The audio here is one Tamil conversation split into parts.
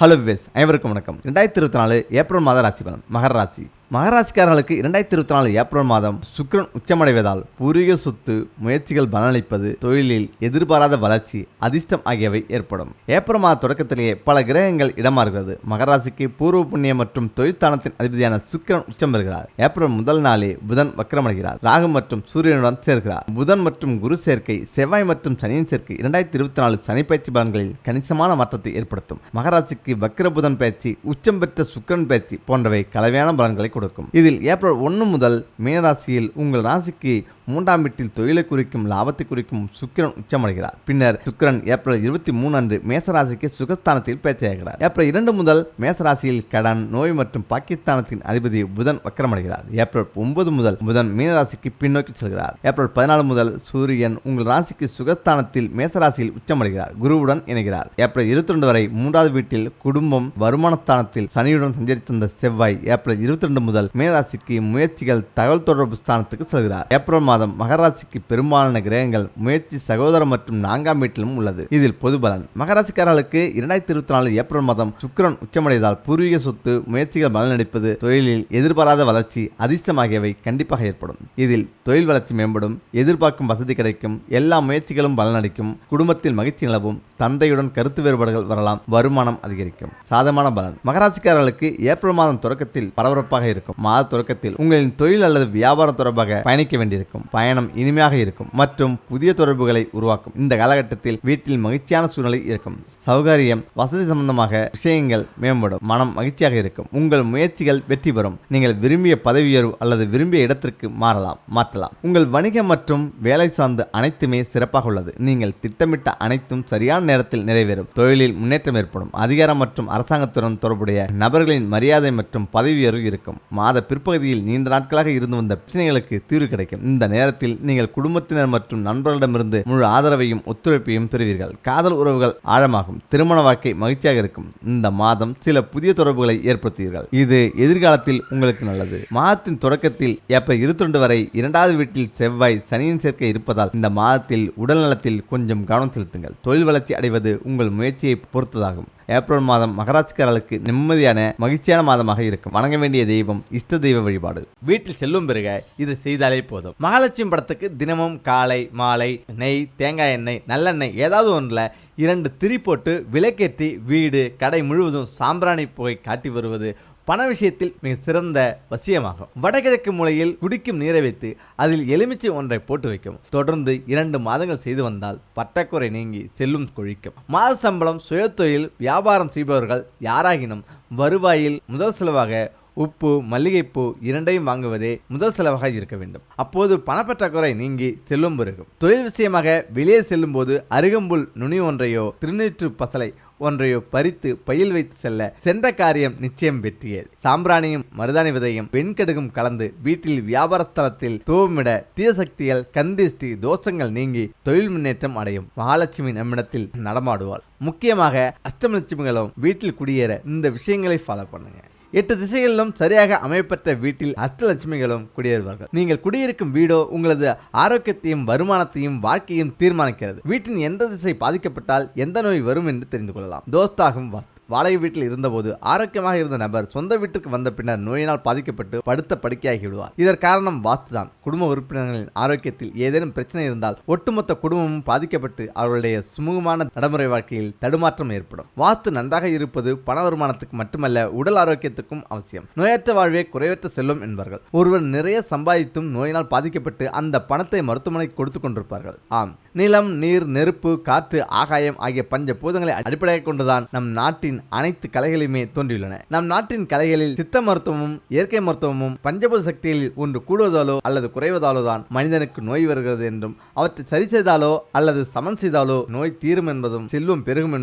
ஹலோ விவேஸ், அனைவருக்கும் வணக்கம். 2024 ஏப்ரல் மாத ராசி பலன். மகர ராசி. மகராசிக்காரர்களுக்கு 2024 ஏப்ரல் மாதம் சுக்கிரன் உச்சமடைவதால் பூர்வீக சொத்து, முயற்சிகள் பலனளிப்பது, தொழிலில் எதிர்பாராத வளர்ச்சி, அதிர்ஷ்டம் ஆகியவை ஏற்படும். ஏப்ரல் மாத தொடக்கத்திலேயே பல கிரகங்கள் இடமாறுகிறது. மகராசிக்கு பூர்வ புண்ணியம் மற்றும் தொழிற்தானத்தின் அதிபதியான சுக்கிரன் உச்சம் பெறுகிறார். ஏப்ரல் முதல் நாளே புதன் வக்ரமடைகிறார். ராகு மற்றும் சூரியனுடன் சேர்க்கிறார். புதன் மற்றும் குரு சேர்க்கை, செவ்வாய் மற்றும் சனியின் சேர்க்கை 2024 சனிப்பயிற்சி பலன்களில் கணிசமான மாற்றத்தை ஏற்படுத்தும். மகராசிக்கு வக்ர புதன் பயிற்சி, உச்சம் பெற்ற சுக்கிரன் பயிற்சி போன்றவை கலவையான பலன்களை கொடுக்கும். இதில் ஏப்ரல் 1 முதல் மீனராசியில் உங்கள் ராசிக்கு 3ஆம் வீட்டில் தொழிலை குறிக்கும், லாபத்தை குறிக்கும் சுக்கிரன் உச்சமடைகிறார். பின்னர் சுக்கிரன் ஏப்ரல் 23 அன்று மேசராசிக்கு சுகஸ்தானத்தில் பேச்சையாகிறார். ஏப்ரல் 2 முதல் மேசராசியில் கடன், நோய் மற்றும் பாகிஸ்தானத்தின் அதிபதி புதன் வக்கரமடைகிறார். ஏப்ரல் 9 முதல் புதன் மீனராசிக்கு பின்னோக்கி செல்கிறார். ஏப்ரல் 14 முதல் சூரியன் உங்கள் ராசிக்கு சுகஸ்தானத்தில் மேசராசியில் உச்சமடைகிறார், குருவுடன் இணைகிறார். ஏப்ரல் 22 வரை 3வது வீட்டில் குடும்பம், வருமானஸ்தானத்தில் சனியுடன் சஞ்சரித்திருந்த செவ்வாய் ஏப்ரல் 22 முதல் மீனராசிக்கு முயற்சிகள், தகவல் தொடர்பு ஸ்தானத்துக்கு செல்கிறார். ஏப்ரல் மாதம் மகராசிக்கு பெரும்பாலான கிரகங்கள் முயற்சி, சகோதரம் மற்றும் 4ஆம் வீட்டிலும் உள்ளது. இதில் பொது பலன். மகராசிக்காரர்களுக்கு 2024 ஏப்ரல் மாதம் சுக்கிரன் உச்சமடைவதால் பூர்வீக சொத்து, முயற்சிகள் பலனளிப்பது, தொழிலில் எதிர்பாராத வளர்ச்சி, அதிர்ஷ்டம் ஆகியவை கண்டிப்பாக ஏற்படும். இதில் தொழில் வளர்ச்சி மேம்படும், எதிர்பார்க்கும் வசதி கிடைக்கும், எல்லா முயற்சிகளும் பலனளிக்கும், குடும்பத்தில் மகிழ்ச்சி நிலவும், தந்தையுடன் கருத்து வேறுபாடுகள் வரலாம், வருமானம் அதிகரிக்கும். சாதகமான பலன். மகராசிக்காரர்களுக்கு ஏப்ரல் மாதம் தொடக்கத்தில் பரபரப்பாக இருக்கும். மாத தொடக்கத்தில் உங்களின் தொழில் அல்லது வியாபாரம் தொடர்பாக பயணிக்க வேண்டியிருக்கும். பயணம் இனிமையாக இருக்கும் மற்றும் புதிய தொடர்புகளை உருவாக்கும். இந்த காலகட்டத்தில் வீட்டில் மகிழ்ச்சியான சூழ்நிலை இருக்கும். சௌகரியம், வசதி சம்பந்தமாக விஷயங்கள் மேம்படும். மனம் மகிழ்ச்சியாக இருக்கும். உங்கள் முயற்சிகள் வெற்றி பெறும். நீங்கள் விரும்பிய பதவி உயர்வு அல்லது விரும்பிய இடத்திற்கு மாற்றலாம். உங்கள் வணிகம் மற்றும் வேலை சார்ந்து அனைத்துமே சிறப்பாக உள்ளது. நீங்கள் திட்டமிட்ட அனைத்தும் சரியான நேரத்தில் நிறைவேறும். தொழிலில் முன்னேற்றம் ஏற்படும். அதிகாரம் மற்றும் அரசாங்கத்துடன் தொடர்புடைய நபர்களின் மரியாதை மற்றும் பதவி உயர்வு இருக்கும். மாத பிற்பகுதியில் நீண்ட நாட்களாக இருந்து வந்த பிரச்சனைகளுக்கு தீர்வு கிடைக்கும். இந்த நேரத்தில் நீங்கள் குடும்பத்தினர் மற்றும் நண்பர்களிடமிருந்து முழு ஆதரவையும் ஒத்துழைப்பையும் பெறுவீர்கள். காதல் உறவுகள் ஆழமாகும். திருமண வாழ்க்கை மகிழ்ச்சியாக இருக்கும். இந்த மாதம் சில புதிய தொடர்புகளை ஏற்படுத்துவீர்கள். இது எதிர்காலத்தில் உங்களுக்கு நல்லது. மாதத்தின் தொடக்கத்தில் ஏப்ரல் 22 வரை 2வது வீட்டில் செவ்வாய், சனியின் சேர்க்கை இருப்பதால் இந்த மாதத்தில் உடல் நலத்தில் கொஞ்சம் கவனம் செலுத்துங்கள். தொழில் வளர்ச்சி அடைவது உங்கள் முயற்சியை பொறுத்ததாகும். ஏப்ரல் மாதம் மகராசிக்காரர்களுக்கு நிம்மதியான, மகிழ்ச்சியான மாதமாக இருக்கும். வணங்க வேண்டிய தெய்வம் இஷ்ட தெய்வ வழிபாடு. வீட்டில் செல்லும் பிறகு இது செய்தாலே போதும். மகாலட்சுமி படத்துக்கு தினமும் காலை மாலை நெய், தேங்காய் எண்ணெய், நல்லெண்ணெய் ஏதாவது ஒன்றில் 2 திரி போட்டு விளக்கேற்றி வீடு, கடை முழுவதும் சாம்பிராணி புகை காட்டி வருவது பண விஷயத்தில் மிக சிறந்த வசியமாகும். வடகிழக்கு மூலையில் குடிக்கும் நீரை வைத்து அதில் எலுமிச்சை ஒன்றை போட்டு வைக்கும். தொடர்ந்து 2 மாதங்கள் செய்து வந்தால் பற்றாக்குறை நீங்கி செல்லும் கொழிக்கும். மாத சம்பளம், சுயதொழில், வியாபாரம் செய்பவர்கள் யாராகினும் வருவாயில் முதல் செலவாக உப்பு, மல்லிகைப்பூ 2ஐயும் வாங்குவதே முதல் செலவாக இருக்க வேண்டும். அப்போது பணப்பற்றாக்குறை நீங்கி செல்லும் பெருகும். தொழில் விஷயமாக வெளியே செல்லும் போது அருகம்புல் நுனி ஒன்றையோ, திருநீற்று பசலை ஒன்றையோ பறித்து பையில் வைத்து செல்ல. சென்ற காரியம் நிச்சயம் வெற்றியே. சாம்பிராணியும் மருதாணி விதையும் வெண்கடுகும் கலந்து வீட்டில், வியாபார ஸ்தலத்தில் தூவமிட தீய சக்திகள், கந்திஷ்டி தோஷங்கள் நீங்கி தொழில் முன்னேற்றம் அடையும். மகாலட்சுமி நம்மிடத்தில் நடமாடுவாள். முக்கியமாக அஷ்டமலட்சுமிகளும் வீட்டில் குடியேற இந்த விஷயங்களை ஃபாலோ பண்ணுங்க. 8 திசைகளிலும் சரியாக அமைப்பற்ற வீட்டில் அஷ்டலட்சுமிகளும் குடியேறுவார்கள். நீங்கள் குடியிருக்கும் வீடோ உங்களது ஆரோக்கியத்தையும், வருமானத்தையும், வாழ்க்கையும் தீர்மானிக்கிறது. வீட்டின் எந்த திசை பாதிக்கப்பட்டால் எந்த நோய் வரும் என்று தெரிந்து கொள்ளலாம். தோஸ்தாகும் வாஸ்து. வாடகை வீட்டில் இருந்தபோது ஆரோக்கியமாக இருந்த நபர் சொந்த வீட்டிற்கு வந்த பின்னர் நோயினால் பாதிக்கப்பட்டு படுத்த படுக்கையாகி விடுவார். இதற்கு காரணம் வாஸ்துதான். குடும்ப உறுப்பினர்களின் ஆரோக்கியத்தில் ஏதேனும் பிரச்சனை இருந்தால் ஒட்டுமொத்த குடும்பமும் பாதிக்கப்பட்டு அவர்களுடைய சுமூகமான நடைமுறை வாழ்க்கையில் தடுமாற்றம் ஏற்படும். வாஸ்து நன்றாக இருப்பது பண வருமானத்துக்கு மட்டுமல்ல, உடல் ஆரோக்கியத்துக்கும் அவசியம். நோயற்ற வாழ்வே குறைவற்ற செல்லும் என்பார்கள். ஒருவர் நிறைய சம்பாதித்தும் நோயினால் பாதிக்கப்பட்டு அந்த பணத்தை மருத்துவமனைக்கு கொடுத்து கொண்டிருப்பார்கள். ஆம், நிலம், நீர், நெருப்பு, காற்று, ஆகாயம் ஆகிய பஞ்ச பூதங்களை அடிப்படையாக கொண்டுதான் நம் நாட்டின் அனைத்து கலைகளுமே தோன்றியுள்ளன. நம் நாட்டின் கலைகளில் சித்த மருத்துவமும் இயற்கை மருத்துவமும் பஞ்சபூத சக்தியில் ஒன்று கூடுவதாலோ அல்லது குறைவதாலோ தான் மனிதனுக்கு நோய் வருகிறது என்றும், அவற்றை சரி செய்தாலோ அல்லது சமன் செய்தாலோ நோய் தீரும் என்பதும், செல்வம் பெருகும்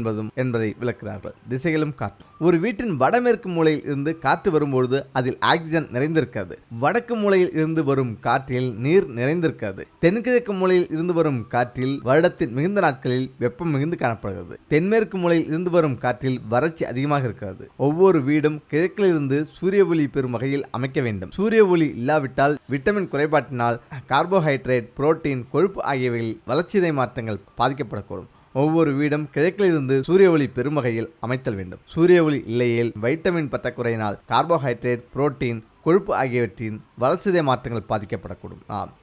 என்பதை விளக்குகிறார்கள். திசைகளும் காற்று. ஒரு வீட்டின் வடமேற்கு மூலையில் இருந்து காற்று வரும்பொழுது அதில் ஆக்சிஜன் நிறைந்திருக்கிறது. வடக்கு மூலையில் இருந்து வரும் காற்றில் நீர் நிறைந்திருக்கிறது. தென்கிழக்கு மூலையில் இருந்து வரும் காற்றில் வருடத்தின் மிகுந்த நாட்களில் வெப்பம் மிகுந்து காணப்படுகிறது. தென்மேற்கு மூலையில் இருந்து வரும் காற்றில் வறட்சி அதிகமாக இருக்கிறது. ஒவ்வொரு வீடும் கிழக்கிலிருந்து சூரிய ஒளி பெறும் வகையில் அமைக்க வேண்டும். சூரிய ஒளி இல்லாவிட்டால் விட்டமின் குறைபாட்டினால் கார்போஹைட்ரேட், புரோட்டீன், கொழுப்பு ஆகியவைகளில் வளர்ச்சிதை மாற்றங்கள் பாதிக்கப்படக்கூடும். ஒவ்வொரு வீடும் கிழக்கிலிருந்து சூரிய ஒளி பெறும் வகையில் அமைத்தல் வேண்டும். சூரிய ஒளி இல்லையேல் வைட்டமின் பற்றாக்குறையினால் கார்போஹைட்ரேட், புரோட்டீன், கொழுப்பு ஆகியவற்றின் வளர்சிதை மாற்றங்கள் பாதிக்கப்படக்கூடும்.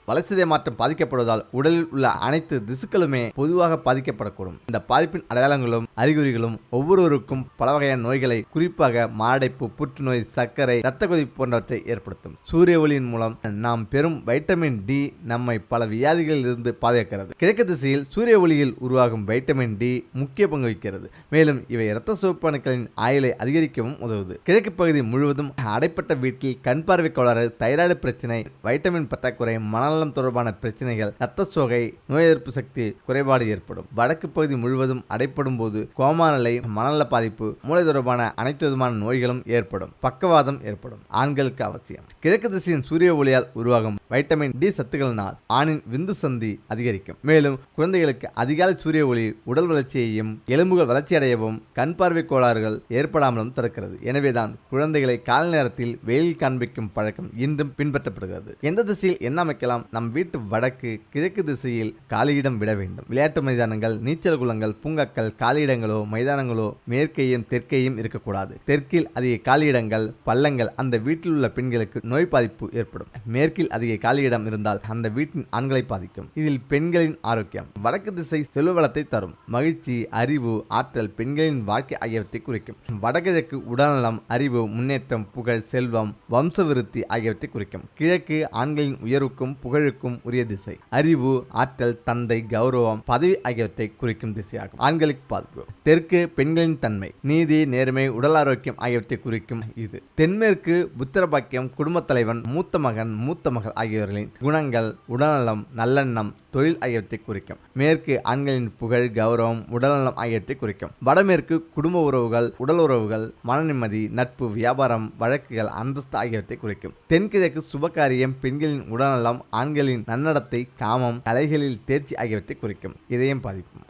வளர்சிதை மாற்றம் பாதிக்கப்படுவதால் உடலில் உள்ள அனைத்து திசுக்களுமே பொதுவாக பாதிக்கப்படக்கூடும். இந்த பாதிப்பின் அடையாளங்களும் அறிகுறிகளும் ஒவ்வொருவருக்கும் பல வகையான நோய்களை, குறிப்பாக மாரடைப்பு, புற்றுநோய், சர்க்கரை, இரத்த கொதிப்பு போன்றவற்றை ஏற்படுத்தும். சூரிய ஒளியின் மூலம் நாம் பெறும் வைட்டமின் டி நம்மை பல வியாதிகளில் இருந்து பாதுகாக்கிறது. கிழக்கு திசையில் சூரிய ஒளியில் உருவாகும் வைட்டமின் டி முக்கிய பங்கு வகிக்கிறது. மேலும் இவை இரத்த சிவப்பு அணுக்களின் ஆயுளை அதிகரிக்கவும் உதவுது. கிழக்கு பகுதி முழுவதும் அடைப்பட்ட வீட்டில் கண் பார்வை கோளாறு, தைராய்டு பிரச்சனை, வைட்டமின் பற்றாக்குறை, மனநலம் தொடர்பான பிரச்சனைகள், இரத்த சோகை, நோய் எதிர்ப்பு சக்தி குறைபாடு ஏற்படும். வடக்கு பகுதி முழுவதும் அடைப்படும் போது கோமா நிலை, மனநல பாதிப்பு, மூளை தொடர்பான அனைத்து விதமான நோய்களும் ஏற்படும். பக்கவாதம் ஏற்படும். ஆண்களுக்கு அவசியம். கிழக்கு திசையின் சூரிய ஒளியால் உருவாகும் வைட்டமின் டி சத்துக்களினால் ஆணின் விந்து சந்தி அதிகரிக்கும். மேலும் குழந்தைகளுக்கு அதிகாலை சூரிய ஒளி உடல் வளர்ச்சியையும் எலும்புகள் வளர்ச்சி அடையவும் கண் பார்வை கோளாறுகள் ஏற்படாமலும் தடுக்கிறது. எனவேதான் குழந்தைகளை காலை நேரத்தில் வெயில் காண்பிக்கும் பழக்கம் இன்றும் பின்பற்றப்படுகிறது. எந்த திசையில் என்ன அமைக்கலாம்? நம் வீட்டு வடக்கு, கிழக்கு திசையில் காலியிடம் விட வேண்டும். விளையாட்டு மைதானங்கள், நீச்சல் குளங்கள், பூங்காக்கள், காலியிடங்களோ மைதானங்களோ மேற்கையும் தெற்கையும் இருக்கக்கூடாது. தெற்கில் அதிக காலியிடங்கள், பள்ளங்கள் அந்த வீட்டில் உள்ள பெண்களுக்கு நோய் பாதிப்பு ஏற்படும். மேற்கில் அதிக காலியிடம் இருந்தால் அந்த வீட்டின் ஆண்களை பாதிக்கும். இதில் பெண்களின் ஆரோக்கியம். வடக்கு திசை செல்வ வளத்தை தரும். மகிழ்ச்சி, அறிவு, ஆற்றல், பெண்களின் வாழ்க்கை ஆகியவற்றை குறிக்கும். வடகிழக்கு உடல்நலம், அறிவு, முன்னேற்றம், புகழ், செல்வம், வம்ச விருத்தி ஆகியவற்றை குறிக்கும். கிழக்கு ஆண்களின் உயர்வுக்கும் புகழுக்கும் உரிய திசை. அறிவு, ஆற்றல், தந்தை, கௌரவம், பதவி ஆகியவற்றை குறிக்கும் திசையாகும். ஆண்களுக்கு பாதிப்பு. தெற்கு பெண்களின் தன்மை, நீதி, நேர்மை, உடல் ஆரோக்கியம் ஆகியவற்றை குறிக்கும் இது. தென்மேற்கு புத்திர பாக்கியம், குடும்ப தலைவன், மூத்த மகன், மூத்த மகள் ஆகியோர்களின் குணங்கள், உடல்நலம், நல்லெண்ணம், தொழில் ஆகியவற்றை குறிக்கும். மேற்கு ஆண்களின் புகழ், கௌரவம், உடல்நலம் ஆகியவற்றை குறிக்கும். வடமேற்கு குடும்ப உறவுகள், உடல் உறவுகள், மன நிம்மதி, நட்பு, வியாபாரம், வழக்குகள், அந்தஸ்து ஆகியவற்றை குறிக்கும். தென்கிழக்கு சுபகாரியம், பெண்களின் உடல்நலம், ஆண்களின் நன்னடத்தை, காமம், கலைகளில் தேர்ச்சி ஆகியவற்றை குறிக்கும். இதயம் பாதிக்கும்.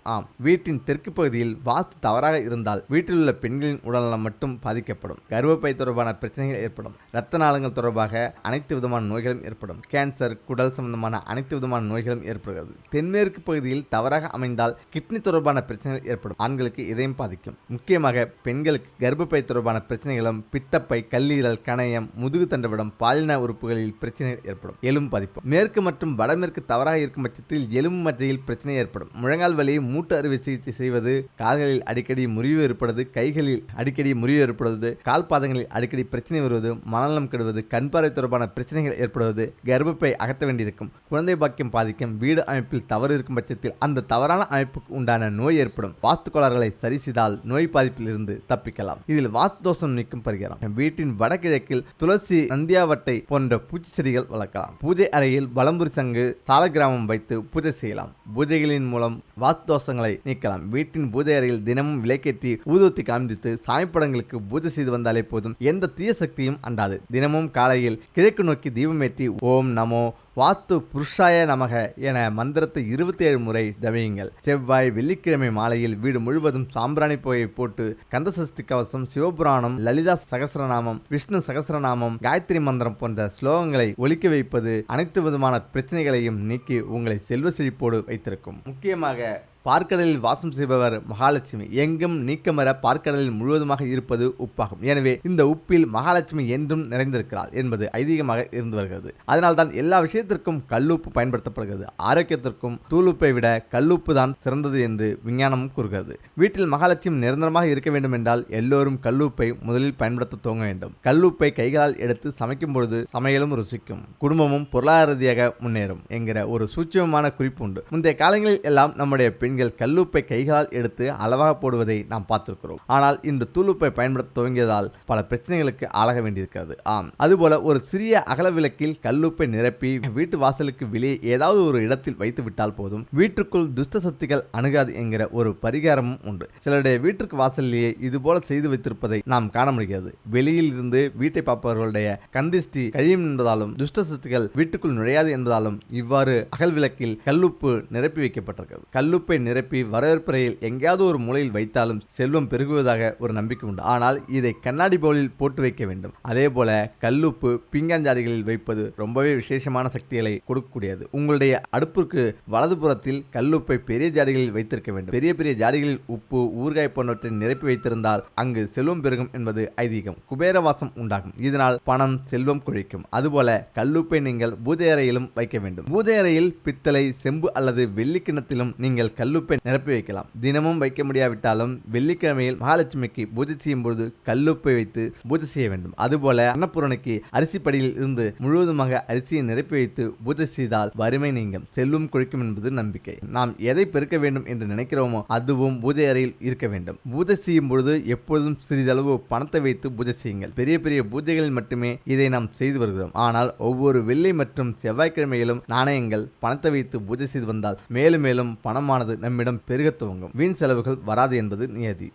வீட்டின் தெற்கு பகுதியில் வாஸ்து தவறாக இருந்தால் வீட்டில் உள்ள பெண்களின் உடல்நலம் மட்டும் பாதிக்கப்படும். கர்ப்பப்பை தொடர்பான பிரச்சனைகள் ஏற்படும். இரத்த நாளங்கள் தொடர்பாக அனைத்து விதமான நோய்களும் ஏற்படும். கேன்சர், குடல் சம்பந்தமான அனைத்து விதமான நோய்களும் ஏற்படுகிறது. தென்மேற்கு பகுதியில் தவறாக அமைந்தால் கிட்னி தொடர்பான பிரச்சனைகள் ஏற்படும். ஆண்களுக்கு இதயம் பாதிக்கும். முக்கியமாக பெண்களுக்கு கர்ப்பப்பை தொடர்பான பிரச்சனைகளும், பித்தப்பை, கல்லீரல், கணையம், முதுகு தண்டுவடம், பாலின உறுப்புகளில் பிரச்சனைகள் ஏற்படும். எலும்பு பாதிப்பு. மேற்கு மற்றும் வடமேற்கு தவறாக இருக்கும் பட்சத்தில் எலும்பு மத்தியில் பிரச்சனை ஏற்படும். முழங்கால் வலி, மூட்டு அறுவை சிகிச்சை செய்வது, கால்களில் அடிக்கடி முறிவு ஏற்படுவது, கைகளில் அடிக்கடி முறிவு ஏற்படுவது, கால் பாதங்களில் அடிக்கடி பிரச்சனை வருவது, மனநலம் கெடுவது, கண் பார்வை தொடர்பான பிரச்சனைகள் ஏற்படுவது, கர்ப்பப்பை அகற்ற வேண்டியிருக்கும். குழந்தை பாக்கியம் பாதிக்கும். வீடு அமைப்பில் தவறு இருக்கும் பட்சத்தில் அந்த தவறான அமைப்புக்கு உண்டான நோய் ஏற்படும். வாஸ்து கோளாறுகளை சரி செய்தால் நோய் பாதிப்பில் இருந்து தப்பிக்கலாம். இதில் வாஸ்து தோஷம் நீக்கும் பரிகாரம். வீட்டின் வடகிழக்கில் துளசி, நந்தியாவட்டை போன்ற பூச்சி செடிகள் வளர்க்கலாம். பூஜை அறையில் வலம்புரி சங்கு, சாலக்கிராமம் வைத்து பூஜை செய்யலாம். பூஜைகளின் மூலம் வாஸ்து தோஷங்களை நீக்கலாம். வீட்டின் பூஜை அறையில் தினமும் விளக்கேற்றி ஊதுவத்தி காண்பித்து சாமிப்படங்களுக்கு பூஜை செய்து வந்தாலே போதும். எந்த தீய சக்தியும் அண்டாது. தினமும் காலையில் கிழக்கு நோக்கி தீபமேற்றி ஓம் நமோ வாஸ்து புருஷாய நமக என மந்திரத்தை 27 முறை ஜபியுங்கள். செவ்வாய், வெள்ளிக்கிழமை மாலையில் வீடு முழுவதும் சாம்பிராணி புகையை போட்டு கந்தசஷ்டி கவசம், சிவபுராணம், லலிதா சகஸ்ரநாமம், விஷ்ணு சகஸ்ரநாமம், காயத்ரி மந்திரம் போன்ற ஸ்லோகங்களை ஒலிக்க வைப்பது அனைத்து விதமான பிரச்சனைகளையும் நீக்கி உங்களை செல்வ செழிப்போடு வைத்திருக்கும். முக்கியமாக பார்க்கடலில் வாசம் செய்பவர் மகாலட்சுமி. எங்கும் நீக்கமர பார்க்கடலில் முழுவதுமாக இருப்பது உப்பாகும். எனவே இந்த உப்பில் மகாலட்சுமி என்றும் நிறைந்திருக்கிறாள் என்பது ஐதீகமாக இருந்து வருகிறது. அதனால்தான் எல்லா விஷயத்திற்கும் கல்லுப்பு பயன்படுத்தப்படுகிறது. ஆரோக்கியத்திற்கும் தூளுப்பை விட கல்லுப்பு தான் சிறந்தது என்று விஞ்ஞானமும் கூறுகிறது. வீட்டில் மகாலட்சுமி நிரந்தரமாக இருக்க வேண்டும் என்றால் எல்லோரும் கல்லுப்பை முதலில் பயன்படுத்த துவங்க வேண்டும். கல்லுப்பை கைகளால் எடுத்து சமைக்கும் பொழுது சமையலும் ருசிக்கும், குடும்பமும் பொருளாதார ரீதியாக முன்னேறும் என்கிற ஒரு சூட்சமமான குறிப்பு உண்டு. முந்தைய காலங்களில் எல்லாம் நம்முடைய பெண்கள் கல்லுப்பை கைகளால் எடுத்து அளவாக போடுவதை நாம் பார்த்திருக்கிறோம். ஆனால் இன்று தூளுப்பை பயன்படுத்த துவங்கியதால் பல பிரச்சனைகளுக்கு ஆளாக வேண்டியிருக்கிறது. அதுபோல ஒரு சிறிய அகல விளக்கில் கல்லுப்பை நிரப்பி வீட்டு வாசலுக்கு வெளியே ஏதாவது ஒரு இடத்தில் வைத்து விட்டால் போதும். வீட்டுக்குள் துஷ்ட சக்திகள் அணுகாது என்கிற ஒரு பரிகாரமும் உண்டு. சிலருடைய வீட்டிற்கு வாசலிலேயே இதுபோல செய்து வைத்திருப்பதை நாம் காண முடிகிறது. வெளியில் இருந்து வீட்டை பார்ப்பவர்களுடைய கந்திஷ்டி கழியும் என்பதாலும் துஷ்ட சக்திகள் வீட்டுக்குள் நுழையாது என்பதாலும் இவ்வாறு அகல் விளக்கில் கல்லுப்பு நிரப்பி வைக்கப்பட்டிருக்கிறது. கல்லுப்பை நிரப்பி வரவேற்பறையில் எங்கேயாவது ஒரு மூலையில் வைத்தாலும் செல்வம் பெருகுவதாக ஒரு நம்பிக்கை உண்டு. ஆனால் இதை கண்ணாடி பவுலில் போட்டு வைக்க வேண்டும். அதே போல கல்லுப்பு பீங்கான் ஜாடிகளில் வைப்பது ரொம்பவே விசேஷமான சக்திகளை கொடுக்கக்கூடியது. உங்களுடைய அடுப்புக்கு வலதுபுறத்தில் கல்லுப்பை பெரிய ஜாடிகளில் வைத்திருக்க வேண்டும். பெரிய பெரிய ஜாடிகளில் உப்பு ஊறுகாய் போன்றவற்றை நிரப்பி வைத்திருந்தால் அங்கு செல்வம் பெருகும் என்பது ஐதீகம். குபேரவாசம் உண்டாகும். இதனால் பணம் செல்வம் குழிக்கும். அதுபோல கல்லுப்பை நீங்கள் பூஜை அறையிலும் வைக்க வேண்டும். பூஜை அறையில் பித்தளை, செம்பு அல்லது வெள்ளி கிண்ணத்திலும் நீங்கள் கல்லுப்பை நிரப்பி வைக்கலாம். தினமும் வைக்க முடியாவிட்டாலும் வெள்ளிக்கிழமையில் மகாலட்சுமிக்கு பூஜை செய்யும் பொழுது கல்லுப்பை வைத்து பூஜை செய்ய வேண்டும். அதுபோல அன்னபூரணிக்கு அரிசிப்படியில் இருந்து முழுவதுமாக அரிசியை நிரப்பி வைத்து பூஜை செய்தால் வறுமை நீங்கும், செல்வம் குழிக்கும் என்பது நம்பிக்கை. நாம் எதை பெருக்க வேண்டும் என்று நினைக்கிறோமோ அதுவும் பூஜை அறையில் இருக்க வேண்டும். பூஜை செய்யும் பொழுது எப்பொழுதும் சிறிதளவு பணத்தை வைத்து பூஜை செய்யுங்கள். பெரிய பெரிய பூஜைகளில் மட்டுமே இதை நாம் செய்து வருகிறோம். ஆனால் ஒவ்வொரு வெள்ளி மற்றும் செவ்வாய்க்கிழமையிலும் நாணயங்கள் பணத்தை வைத்து பூஜை செய்து வந்தால் மேலும் மேலும் பணமானது நம்மிடம் பெருக துவங்கும். வீண் செலவுகள் வராது என்பது நியதி.